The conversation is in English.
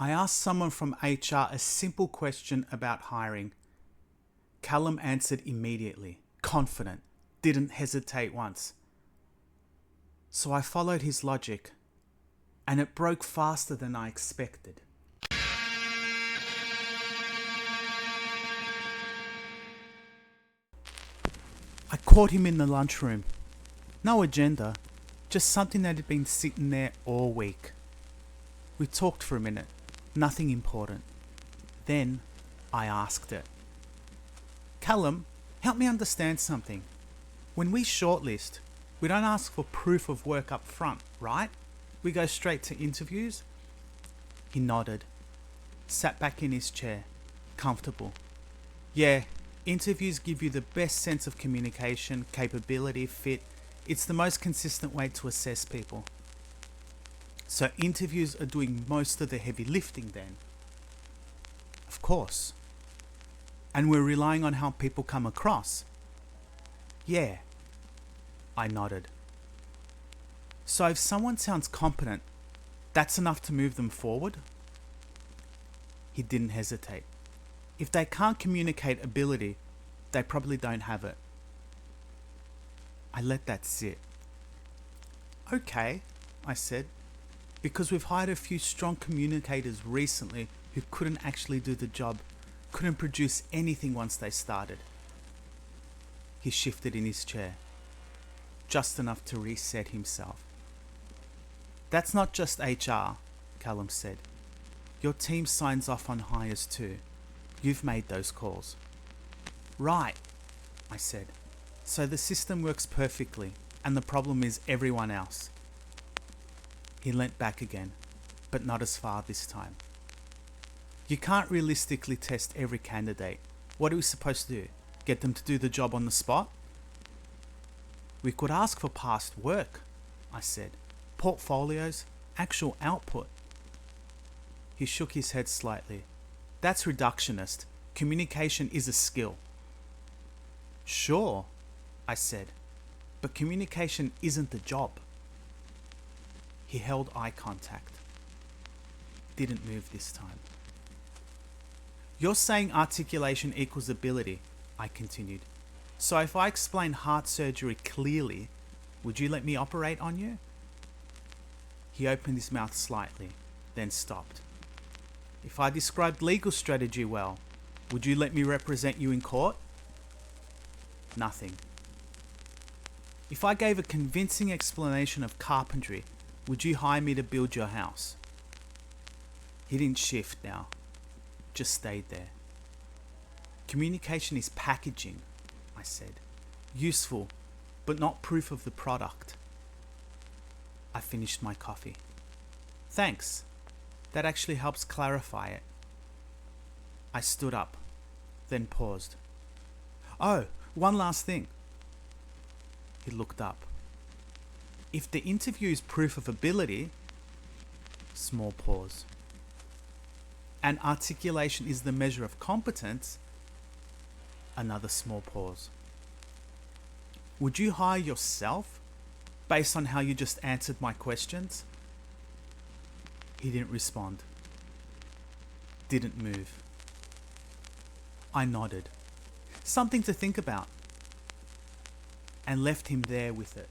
I asked someone from HR a simple question about hiring. Callum answered immediately, confident, didn't hesitate once. So I followed his logic, and it broke faster than I expected. I caught him in the lunchroom. No agenda, just something that had been sitting there all week. We talked for a minute, nothing important. Then I asked it. Callum, help me understand something. When we shortlist, we don't ask for proof of work up front, right? We go straight to interviews. He nodded, sat back in his chair, comfortable. Yeah, interviews give you the best sense of communication, capability, fit. It's the most consistent way to assess people. So interviews are doing most of the heavy lifting then? Of course. And we're relying on how people come across? Yeah. I nodded. So if someone sounds competent, that's enough to move them forward? He didn't hesitate. If they can't communicate ability, they probably don't have it. I let that sit. Okay, I said, because we've hired a few strong communicators recently who couldn't actually do the job, couldn't produce anything once they started. He shifted in his chair, just enough to reset himself. That's not just HR, Callum said. Your team signs off on hires too. You've made those calls. Right, I said. So the system works perfectly, and the problem is everyone else. He leant back again, but not as far this time. You can't realistically test every candidate. What are we supposed to do? Get them to do the job on the spot? We could ask for past work, I said. Portfolios, actual output. He shook his head slightly. That's reductionist. Communication is a skill. Sure, I said, but communication isn't the job. He held eye contact. Didn't move this time. You're saying articulation equals ability, I continued. So if I explain heart surgery clearly, would you let me operate on you? He opened his mouth slightly, then stopped. If I described legal strategy well, would you let me represent you in court? Nothing. If I gave a convincing explanation of carpentry, would you hire me to build your house? He didn't shift now, just stayed there. Communication is packaging, I said. Useful, but not proof of the product. I finished my coffee. Thanks. That actually helps clarify it. I stood up, then paused. Oh, one last thing. He looked up. If the interview is proof of ability, small pause, and articulation is the measure of competence, another small pause. Would you hire yourself based on how you just answered my questions? He didn't respond. Didn't move. I nodded. Something to think about. And left him there with it.